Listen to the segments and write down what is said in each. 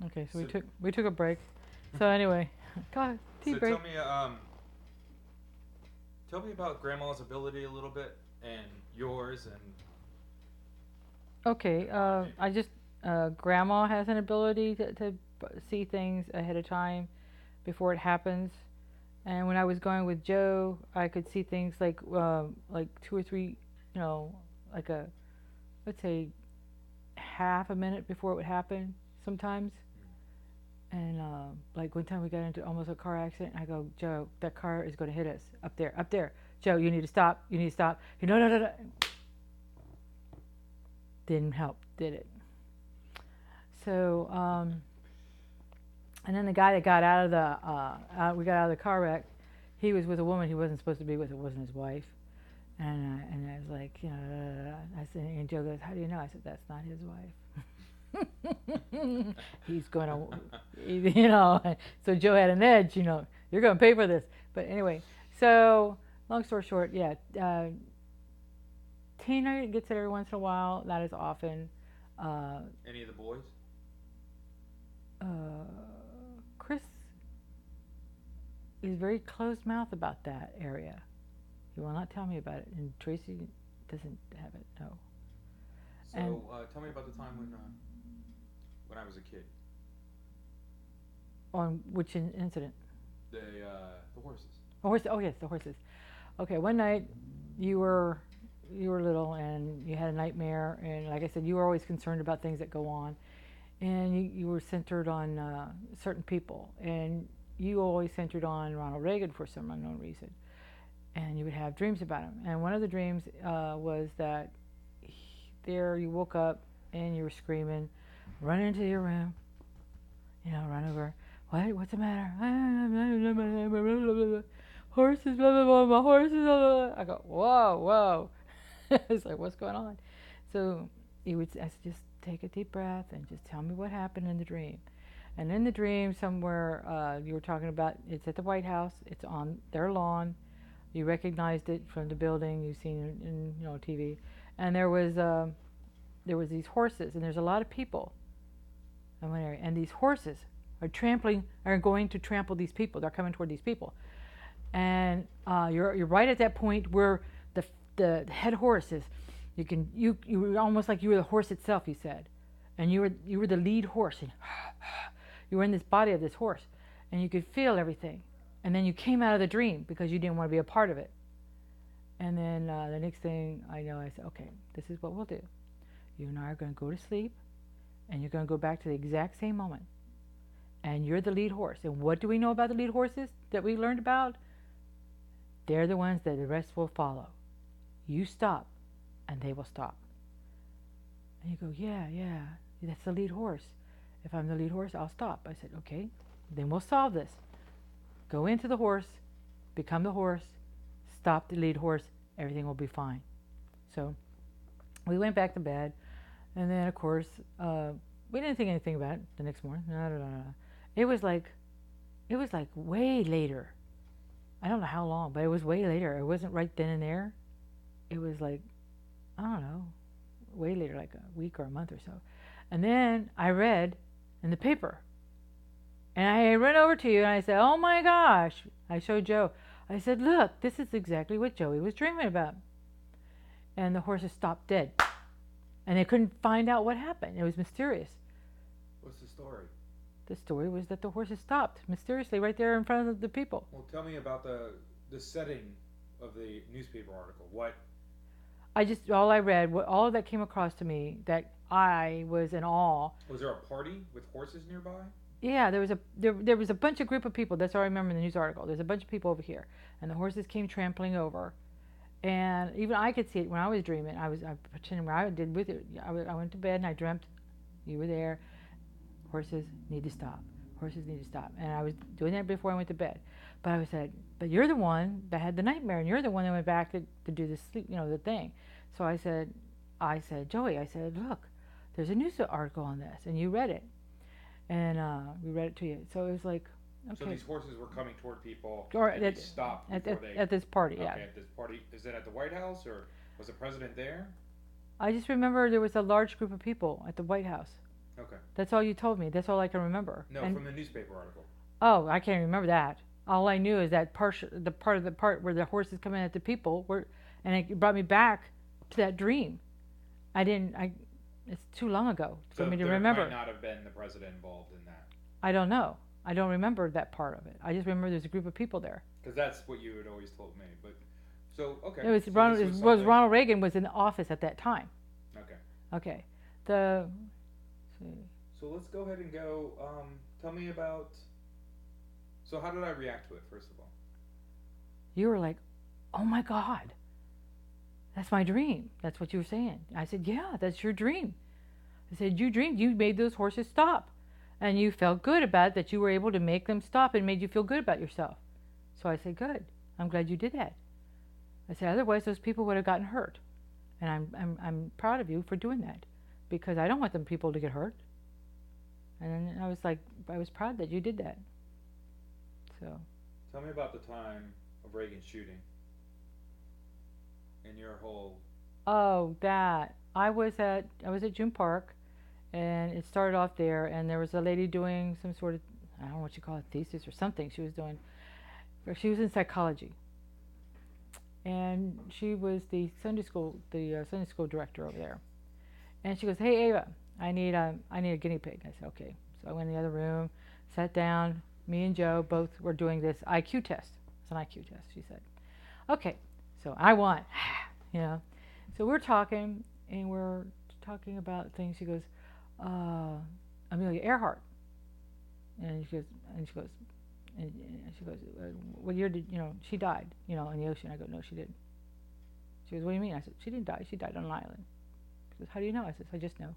Okay, so So, we took a break. So anyway, God, tea so break. tell me about Grandma's ability a little bit, and yours, Okay, and mine maybe. I just grandma has an ability to see things ahead of time before it happens. And when I was going with Joe, I could see things like 2 or 3, you know, like a let's say half a minute before it would happen sometimes. And like one time we got into almost a car accident. I go, Joe, that car is going to hit us up there, up there. Joe, you need to stop. You need to stop. You know, no, no, no. Didn't help, did it? So, and then the guy that got out of we got out of the car wreck. He was with a woman he wasn't supposed to be with. It wasn't his wife. And I was like, you know, I said, and Joe goes, how do you know? I said, that's not his wife. He's gonna, you know. So Joe had an edge, you know. You're gonna pay for this. But anyway, so long story short, yeah. Tina gets it every once in a while. Not as often. Uh, Any of the boys? uh, Chris is very closed mouth about that area. He will not tell me about it, and Tracy doesn't have it. No. And So, tell me about the time when I was a kid. on which incident? The horses. Horse. Oh yes, the horses. Okay, one night you were little and you had a nightmare, and like I said, you were always concerned about things that go on, and you were centered on certain people, and you always centered on Ronald Reagan for some unknown reason, and you would have dreams about him. And one of the dreams was that there you woke up and you were screaming, run into your room, you know, run over. What? What's the matter? Horses, blah blah blah. My horses, blah blah blah. I go, whoa, whoa. It's like, what's going on? So I said, just take a deep breath and just tell me what happened in the dream. And in the dream, somewhere you were talking about, it's at the White House. It's on their lawn. You recognized it from the building. You've seen it in TV. And there was these horses, and there's a lot of people in one area. And these horses are going to trample these people. They're coming toward these people. And you're right at that point where the the head horse is. You were almost like you were the horse itself. He said, and you were the lead horse. And you were in this body of this horse, and you could feel everything. And then you came out of the dream because you didn't want to be a part of it. And then the next thing I know, I said, okay, this is what we'll do. You and I are going to go to sleep, and you're going to go back to the exact same moment. And you're the lead horse. And what do we know about the lead horses that we learned about? They're the ones that the rest will follow. You stop, and they will stop. And you go, yeah, yeah, that's the lead horse. If I'm the lead horse, I'll stop. I said, okay, then we'll solve this. Go into the horse, become the horse, stop the lead horse, everything will be fine. So we went back to bed, and then of course we didn't think anything about it the next morning. No, no, no, no. It was like it was like way later. I don't know how long, but it was way later. It wasn't right then and there. It was like, I don't know, way later, like a week or a month or so. And then I read in the paper, and I ran over to you and I said, "Oh my gosh!" I showed Joe. I said, "Look, this is exactly what Joey was dreaming about." And the horses stopped dead, and they couldn't find out what happened. It was mysterious. What's the story? The story was that the horses stopped mysteriously right there in front of the people. Well, tell me about the setting of the newspaper article. What I just all I read, all that came across to me, that I was in awe. was there a party with horses nearby? Yeah, there was a bunch of group of people. That's all I remember in the news article. There's a bunch of people over here, and the horses came trampling over, and even I could see it when I was dreaming. I pretending where I did with it. I went to bed and I dreamt you were there. Horses need to stop. Horses need to stop. And I was doing that before I went to bed. But I said, but you're the one that had the nightmare, and you're the one that went back to do the sleep, the thing. So I said, Joey, I said, look, there's a news article on this, and you read it, and we read it to you. So it was like, So okay, these horses were coming toward people, or and they stopped before they. at this party, yeah. Okay, at this party, is it at the White House or was the president there? I just remember there was a large group of people at the White House. Okay. That's all you told me. That's all I can remember. No, And from the newspaper article. oh, I can't remember that. All I knew is that the part where the horses come in at the people were, and it brought me back to that dream. I didn't. I. It's too long ago for So me to there might remember. not have been the president involved in that. I don't know. I don't remember that part of it. I just remember there's a group of people there. Because that's what you had always told me. But so okay. It was So Ronald. this It was was something. Ronald Reagan was in office at that time. Okay. Okay. The. Let's see. So let's go ahead and go. Tell me about. So how did I react to it? First of all. You were like, "Oh my God, that's my dream." That's what you were saying. I said, "Yeah, that's your dream." I said, "You dreamed. You made those horses stop, and you felt good about it, that you were able to make them stop and made you feel good about yourself." So I said, "Good. I'm glad you did that." I said, "Otherwise, those people would have gotten hurt, and I'm proud of you for doing that, because I don't want them people to get hurt." And then I was like, I was proud that you did that. So. Tell me about the time of Reagan's shooting. And your whole. Oh, that I was at June Park, and it started off there, and there was a lady doing some sort of, I don't know what you call it, thesis or something she was doing. She was in psychology, and she was the Sunday school director over there. And she goes, "Hey Ava, I need a guinea pig." I said, "Okay." So I went in the other room, sat down. Me and Joe both were doing this IQ test. It's an IQ test, she said. Okay, so I won, you know. So we're talking, and we're talking about things. She goes, uh, "Amelia Earhart," and she goes, "What year did she died? In the ocean?" I go, "No, she didn't." She goes, "What do you mean?" I said, "She didn't die. She died on an island." She goes, "How do you know?" I said, "I just know."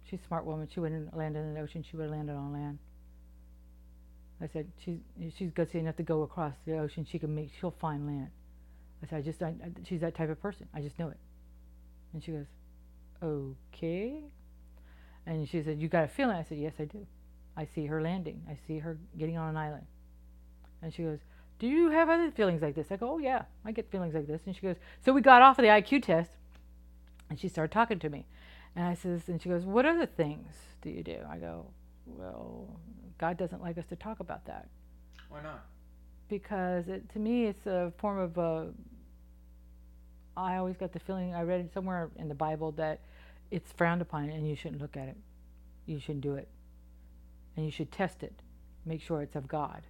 She's a smart woman. She wouldn't land in the ocean. She would have landed on land. I said, she's gutsy enough to go across the ocean. She'll find land. I said, she's that type of person. I just know it. And she goes, "Okay." And she said, "You got a feeling?" I said, "Yes, I do. I see her landing. I see her getting on an island." And she goes, "Do you have other feelings like this?" I go, "Oh yeah, I get feelings like this." And she goes, so we got off of the IQ test, and she started talking to me. And she goes, "What other things do you do?" I go, "Well, God doesn't like us to talk about that." Why not? Because to me, it's a form of I always got the feeling, I read it somewhere in the Bible, that it's frowned upon and you shouldn't look at it. You shouldn't do it. And you should test it. Make sure it's of God.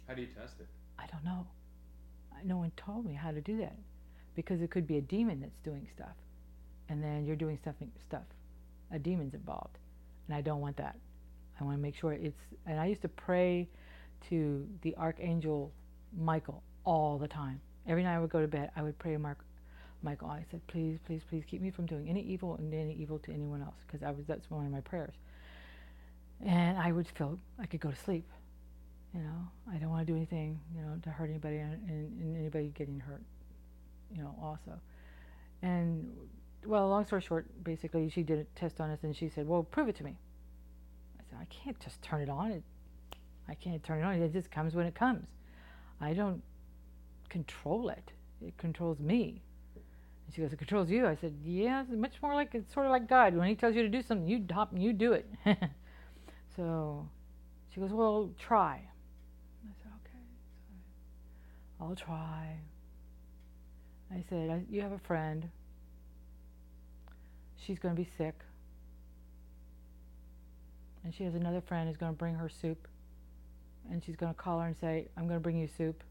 How do you test it? I don't know. No one told me how to do that. Because it could be a demon that's doing stuff. And then you're doing stuff. A demon's involved. And I don't want that. I want to make sure and I used to pray to the Archangel Michael all the time. Every night I would go to bed, I would pray to Michael. I said, "Please, please, please keep me from doing any evil and any evil to anyone else," because that's one of my prayers. And I would feel I could go to sleep. I don't want to do anything, to hurt anybody and anybody getting hurt, also. And well, long story short, basically she did a test on us, and she said, "Well, prove it to me." I said, "I can't just turn it on. I can't turn it on. It just comes when it comes. I don't control it. It controls me." And she goes, "It controls you." I said, "Yeah, it's sort of like God. When he tells you to do something, you hop and you do it." So she goes, "Well, try." I said, "Okay, I'll try." I said, "You have a friend. She's going to be sick. And she has another friend who's going to bring her soup. And she's going to call her and say, 'I'm going to bring you soup.'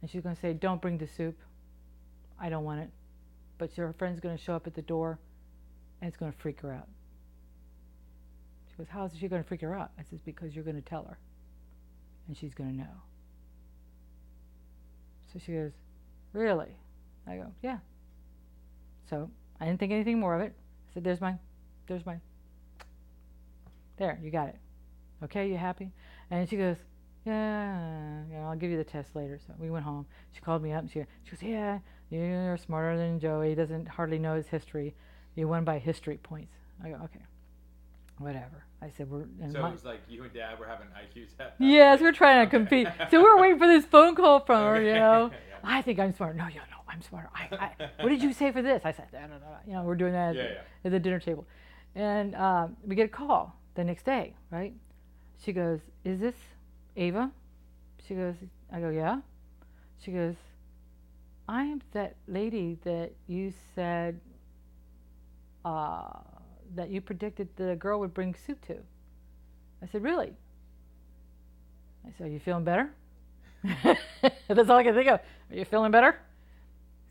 And she's going to say, 'Don't bring the soup. I don't want it.' But her friend's going to show up at the door, and it's going to freak her out." She goes, "How is she going to freak her out?" I says, "Because you're going to tell her, and she's going to know." So she goes, "Really?" I go, "Yeah." So I didn't think anything more of it. I said, there's mine. There, you got it. Okay, you happy?" And she goes, "Yeah, I'll give you the test later." So we went home. She called me up, and she goes, "Yeah, you're smarter than Joey. He doesn't hardly know his history. You won by history points." I go, "Okay, whatever." I said, So it was like you and Dad were having IQ test. Yes, we're trying to compete. So we're waiting for this phone call from her, Yeah. "I think I'm smart." "No, I'm smarter. What did you say for this?" I said, "No. We're doing that at the dinner table. And we get a call the next day, right? She goes, "Is this Ava?" She goes, I go, "Yeah." She goes, "I am that lady that you said uh, that you predicted the girl would bring soup to." I said, "Really?" I said, "Are you feeling better?" That's all I can think of. "Are you feeling better?"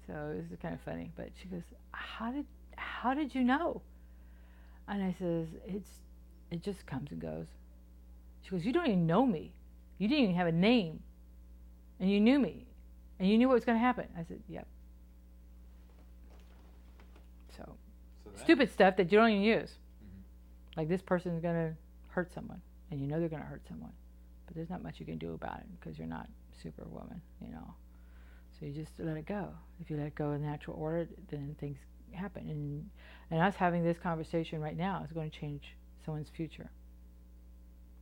So it was kind of funny. But she goes, how did you know?" And I says, it just comes and goes. She goes, "You don't even know me. You didn't even have a name. And you knew me. And you knew what was going to happen." I said, "Yep." So, stupid stuff that you don't even use. Mm-hmm. Like, this person is going to hurt someone. And you know they're going to hurt someone. But there's not much you can do about it because you're not Superwoman, you know. So you just let it go. If you let it go in natural order, then things happen. And us having this conversation right now is going to change someone's future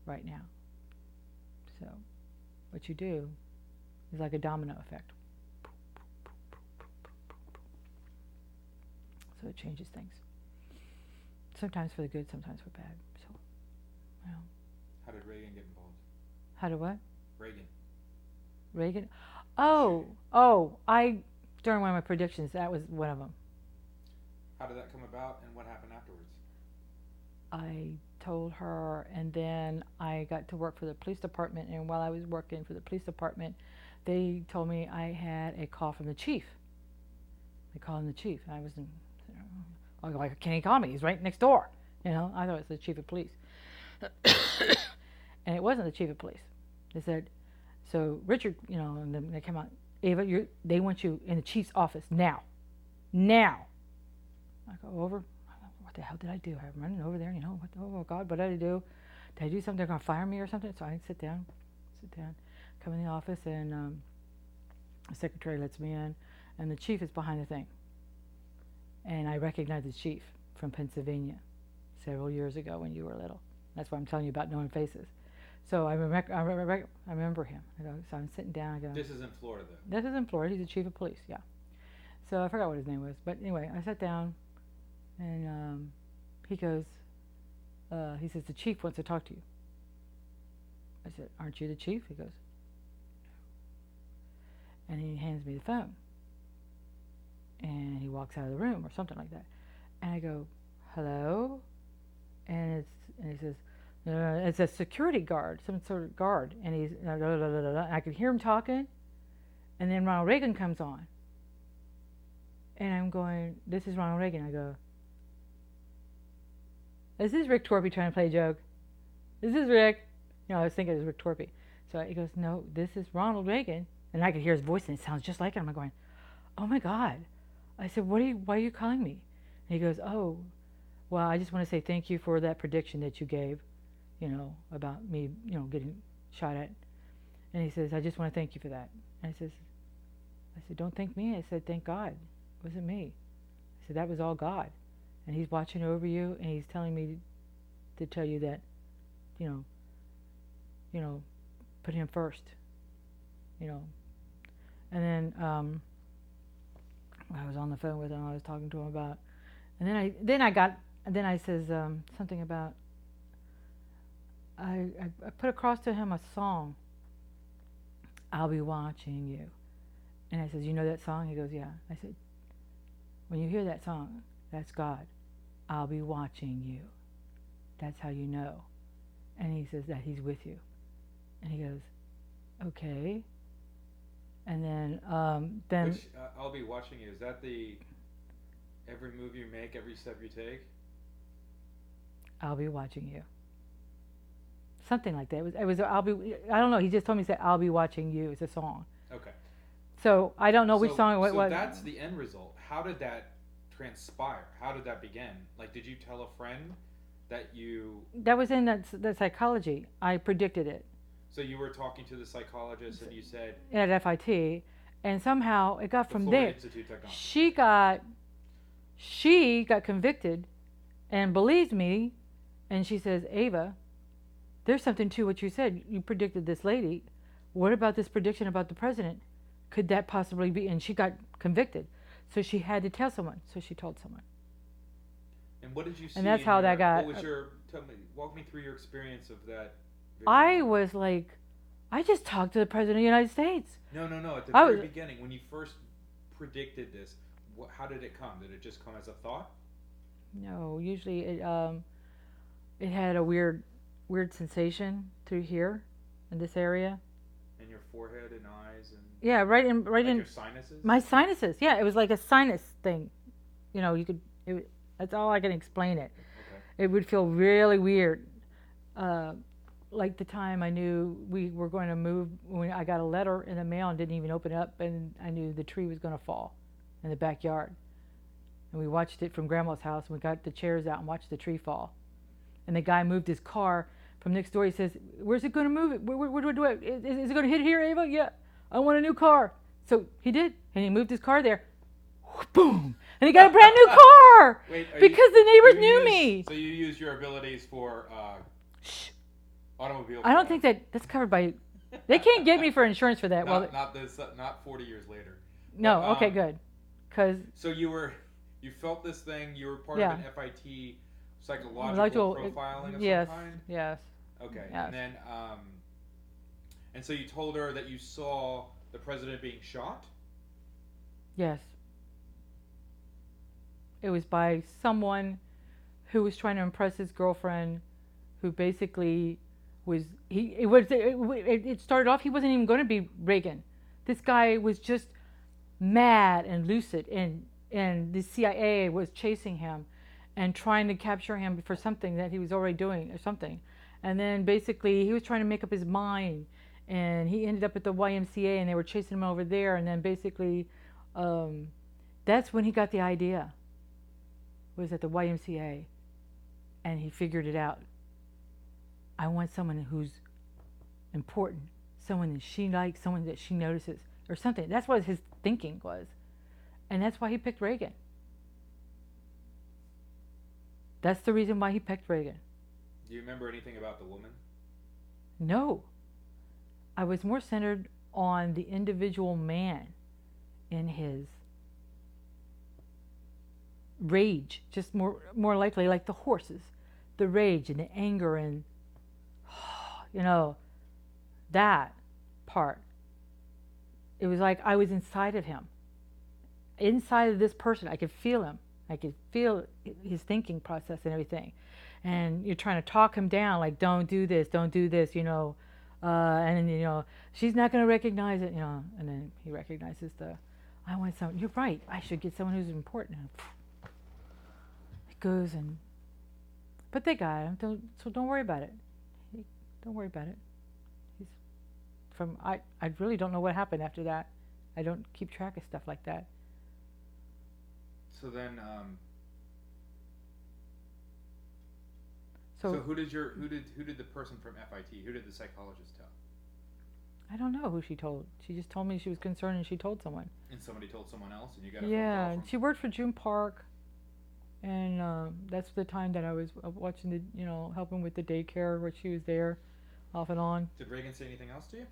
right now. So what you do is like a domino effect. So it changes things. Sometimes for the good, sometimes for bad. So, you know. How did Reagan get involved? How did what? Reagan. I during one of my predictions, that was one of them. How did that come about, and what happened afterwards? I told her, and then I got to work for the police department, and while I was working for the police department, they told me I had a call from the chief. They called him the chief. I was like, "Can he call me? He's right next door." You know, I thought it was the chief of police. And it wasn't the chief of police. They said, "So Richard, you know," and then they came out, "Ava, they want you in the chief's office now. Now." I go over. What the hell did I do? I'm running over there, you know. Oh God, what did I do? Did I do something? They're gonna fire me or something? So I sit down, come in the office, and the secretary lets me in, and the chief is behind the thing. And I recognize the chief from Pennsylvania several years ago when you were little. That's why I'm telling you about knowing faces. So I remember him. So I'm sitting down. I go, "This is in Florida, though." "This is in Florida. He's the chief of police." Yeah. So I forgot what his name was, but anyway, I sat down, and he goes, he says, "The chief wants to talk to you." I said, "Aren't you the chief?" He goes, "No." And he hands me the phone, and he walks out of the room or something like that, and I go, "Hello?" And he says, "It's a security guard, some sort of guard," and he's I could hear him talking, and then Ronald Reagan comes on, and I'm going, "This is Ronald Reagan." I go, "Is this Rick Torpy trying to play a joke? Is this Rick?" You know, I was thinking it was Rick Torpy. So he goes, "No, this is Ronald Reagan," and I could hear his voice, and it sounds just like him. I'm going, "Oh my God!" I said, why are you calling me?" And he goes, "Oh, well, I just want to say thank you for that prediction that you gave, you know, about me, you know, getting shot at." And he says, "I just want to thank you for that." And I said, "Don't thank me." I said, "Thank God. It wasn't me." I said, "That was all God. And he's watching over you, and he's telling me to tell you that, you know, put him first, you know." And then I was on the phone with him. I was talking to him about, and then I says something about, I put across to him a song, "I'll Be Watching You." And I says, "You know that song?" He goes, "Yeah." I said, "When you hear that song, that's God. I'll be watching you. That's how you know." And he says that he's with you. And he goes, "Okay." And then Which, "I'll be watching you," is that the every move you make, every step you take? "I'll be watching you." Something like that. It was I'll be, I don't know, he just told me to say, "I'll be watching you." It's a song. Okay. So I don't know which song it was. So that's the end result. How did that transpire? How did that begin? Like, did you tell a friend that you... That was in the psychology. I predicted it. So you were talking to the psychologist, and you said... At FIT, and somehow it got from Florida there. Institute Technology. She got convicted and believed me, and she says, "Ava, there's something to what you said. You predicted this lady. What about this prediction about the president? Could that possibly be?" And she got convicted. So she had to tell someone. So she told someone. And what did you see And that's in how that your? What got. was your? Tell me. Walk me through your experience of that vision. I was like, I just talked to the president of the United States. No, no, no. At the I very was beginning, when you first predicted this, how did it come? Did it just come as a thought? no. Usually it had a weird sensation through here, in this area. In your forehead and eyes and Yeah, right like in your sinuses? my sinuses. Yeah, it was like a sinus thing. You could. That's all I can explain it. Okay. It would feel really weird. Uh, like the time I knew we were going to move when I got a letter in the mail and didn't even open it up, and I knew the tree was going to fall in the backyard. And we watched it from Grandma's house, and we got the chairs out and watched the tree fall. And the guy moved his car from next door. He says, "Where's it going to move it? Where do it? Is it going to hit here, Ava? Yeah, I want a new car." So he did, and he moved his car there. Boom! And he got a brand new car Wait, because the neighbors you knew use, me. So you use your abilities for Shh. automobile. I don't think that's covered by. They can't get me for insurance for that. Not 40 years later. No. But, Okay, good. Because so you felt this thing. You were part Yeah. of an FIT psychological profiling of yes, some kind. yes, Okay, yes. and then and so you told her that you saw the president being shot. yes. It was by someone who was trying to impress his girlfriend, who basically was it started off he wasn't even going to be Reagan. This guy was just mad and lucid, and the CIA was chasing him and trying to capture him for something that he was already doing or something. And then basically he was trying to make up his mind, and he ended up at the YMCA, and they were chasing him over there. And then basically that's when he got the idea, was at the YMCA, and he figured it out. I want someone who's important, someone that she likes, someone that she notices, or something. That's what his thinking was. And that's why he picked Reagan. That's the reason why he picked Reagan. Do you remember anything about the woman? No. I was more centered on the individual man in his rage, just more likely like the horses, the rage and the anger and that part. It was like I was inside of him, inside of this person. I could feel him. I could feel his thinking process and everything. And you're trying to talk him down, like, don't do this, and then, she's not going to recognize it, and then he recognizes I want someone, you're right, I should get someone who's important. And it goes, but they got him, so don't worry about it. Don't worry about it. I really don't know what happened after that. I don't keep track of stuff like that. So then, so who did the person from FIT, who did the psychologist tell? I don't know who she told. She just told me she was concerned, and she told someone. And somebody told someone else, and you got a phone Yeah, call from... she worked for June Park, and that's the time that I was watching helping with the daycare where she was there, off and on. Did Reagan say anything else to you?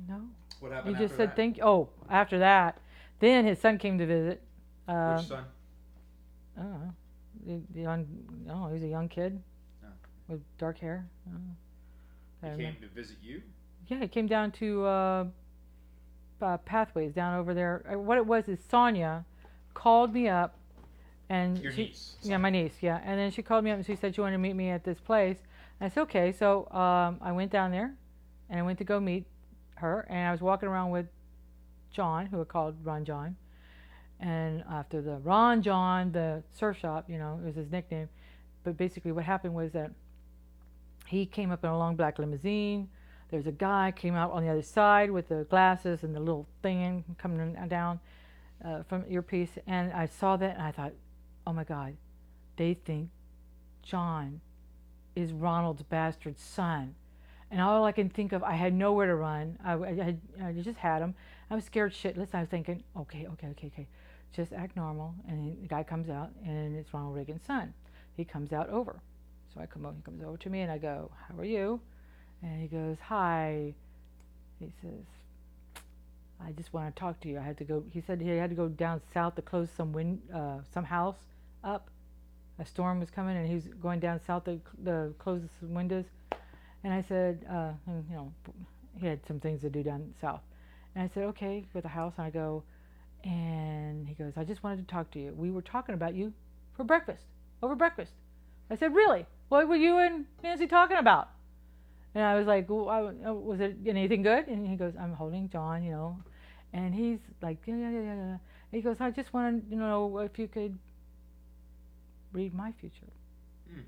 No. What happened? He just after said that? thank you. Oh, after that, then his son came to visit. Which son? I don't know. He was a young kid with dark hair. He came to visit you? Yeah, he came down to Pathways down over there. What it was is Sonia called me up, and Your niece? Yeah, my niece. Yeah, and then she called me up and she said she wanted to meet me at this place. And I said okay. So I went down there, and I went to go meet her, and I was walking around with John, who I called Ron John. And after the Ron John, the surf shop, it was his nickname. But basically what happened was that he came up in a long black limousine. There's a guy came out on the other side with the glasses and the little thing coming down from earpiece. And I saw that and I thought, oh my God, they think John is Ronald's bastard son. And all I can think of, I had nowhere to run. I just had him. I was scared shitless. I was thinking, okay. Just act normal. And the guy comes out, and it's Ronald Reagan's son. He comes out over. So he comes over to me, and I go, how are you? And he goes, hi. He says, I just want to talk to you. I had to go. He said he had to go down south to close some house up. A storm was coming, and he was going down south to close some windows. And I said, and, he had some things to do down south. And I said, okay, with the house. And I go, and he goes, I just wanted to talk to you. We were talking about you for breakfast, over breakfast. I said, really? What were you and Nancy talking about? And I was like, well, was it anything good? And he goes, I'm holding John, And he's like, yeah, yeah, yeah, yeah. And he goes, I just wanted to know if you could read my future. Mm.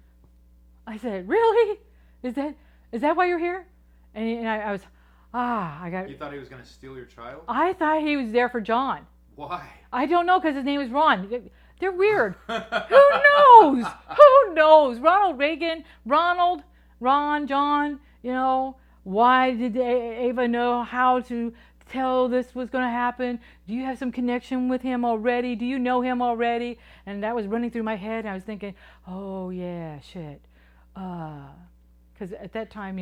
I said, really? Is that why you're here? And I was, I got. You thought he was going to steal your child? I thought he was there for John. Why? I don't know, because his name is Ron. They're weird. Who knows? Who knows? Ronald Reagan, Ronald, Ron, John, why did Ava know how to tell this was going to happen? Do you have some connection with him already? Do you know him already? And that was running through my head. And I was thinking, oh, yeah, shit. Because at that time,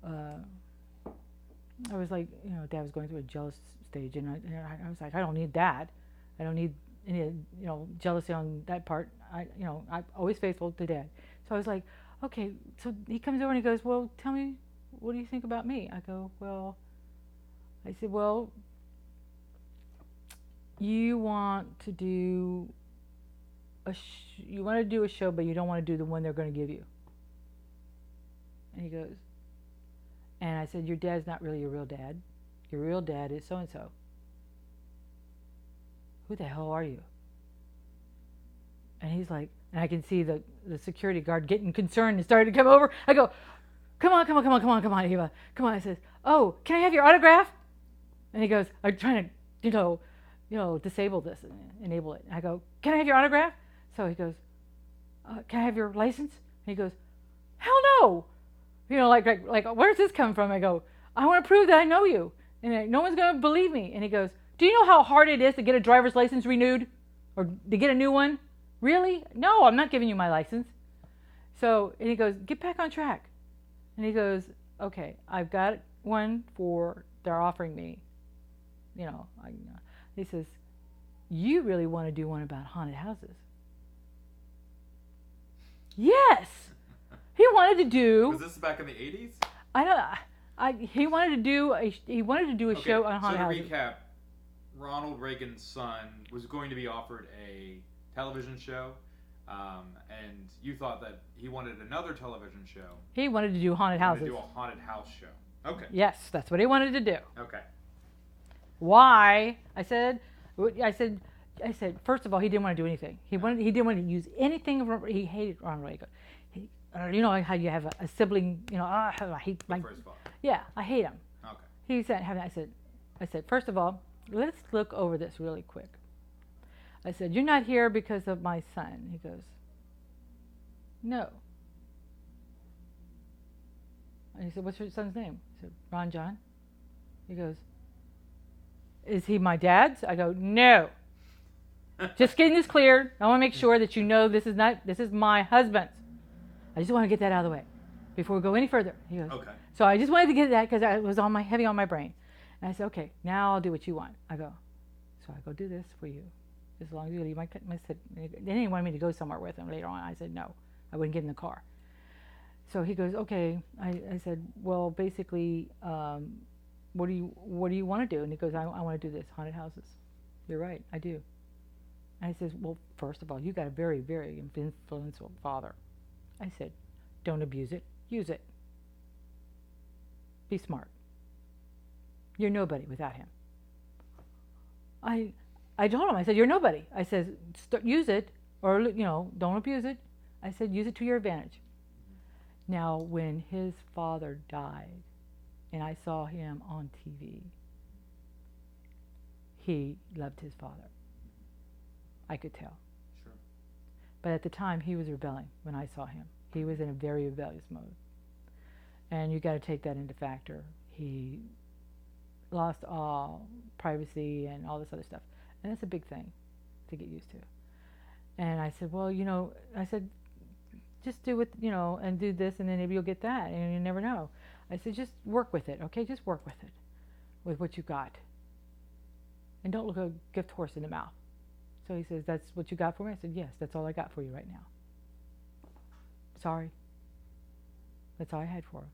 I was like, Dad was going through a jealous stage. And I was like, I don't need that. I don't need any, jealousy on that part. I'm always faithful to Dad. So I was like, okay. So he comes over and he goes, well, tell me, what do you think about me? I go, I said, well, you want to do a show, but you don't want to do the one they're going to give you. And he goes, and I said, your dad's not really your real dad. Your real dad is so-and-so. Who the hell are you? And he's like, and I can see the security guard getting concerned and starting to come over. I go, come on, Eva. Come on. I says, oh, can I have your autograph? And he goes, I'm trying to, disable this and enable it. And I go, can I have your autograph? So he goes, can I have your license? And he goes, hell no. Like where's this come from? I go, I want to prove that I know you. And no one's going to believe me. And he goes, do you know how hard it is to get a driver's license renewed? Or to get a new one? Really? No, I'm not giving you my license. So, and he goes, get back on track. And he goes, okay, I've got one they're offering me. He says, you really want to do one about haunted houses? Yes! He wanted to do. Was this back in the 80s? He wanted to do a show on haunted houses. So to recap, Ronald Reagan's son was going to be offered a television show, and you thought that he wanted another television show. He wanted to do haunted houses. To do a haunted house show. Okay. Yes, that's what he wanted to do. Okay. Why? I said, first of all, he didn't want to do anything. He didn't want to use anything. He hated Ronald Reagan. You know how you have a sibling. I hate my. First of all. Yeah, I hate him. Okay. He said, I said, first of all, let's look over this really quick. I said, you're not here because of my son. He goes, no. And he said, what's your son's name? I said, Ron John. He goes, is he my dad's? I go, no. Just getting this cleared. I want to make sure that you know this is my husband's. I just want to get that out of the way before we go any further. He goes, okay. So I just wanted to get that because it was heavy on my brain. And I said, okay, now I'll do what you want. I go, so I go do this for you. As long as you leave my sit. They didn't want me to go somewhere with him later on. I said, no, I wouldn't get in the car. So he goes, okay. I said, well, basically, what do you want to do? And he goes, I want to do this, haunted houses. You're right, I do. And I says, well, first of all, you got a very, very influential father. I said, don't abuse it, use it. Be smart. You're nobody without him. I told him, I said, you're nobody. I said, use it, or, don't abuse it. I said, use it to your advantage. Now, when his father died, and I saw him on TV, he loved his father. I could tell. Sure. But at the time, he was rebelling when I saw him. He was in a very rebellious mode. And you got to take that into factor. He lost all privacy and all this other stuff. And that's a big thing to get used to. And I said, well, just do it, and do this, and then maybe you'll get that, and you never know. I said, just work with it, okay? Just work with it, with what you got. and don't look a gift horse in the mouth. So he says, that's what you got for me? I said, yes, that's all I got for you right now. Sorry. That's all I had for him.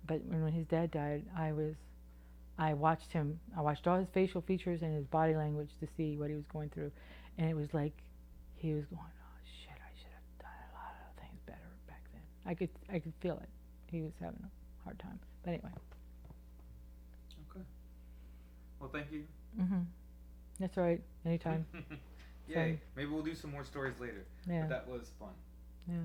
But when his dad died, I watched him. I watched all his facial features and his body language to see what he was going through, and it was like he was going, "Oh shit, I should have done a lot of things better back then." I could feel it. He was having a hard time. But anyway. Okay. Well, thank you. That's all right. Anytime. Yay. Maybe we'll do some more stories later. Yeah. But that was fun. Yeah.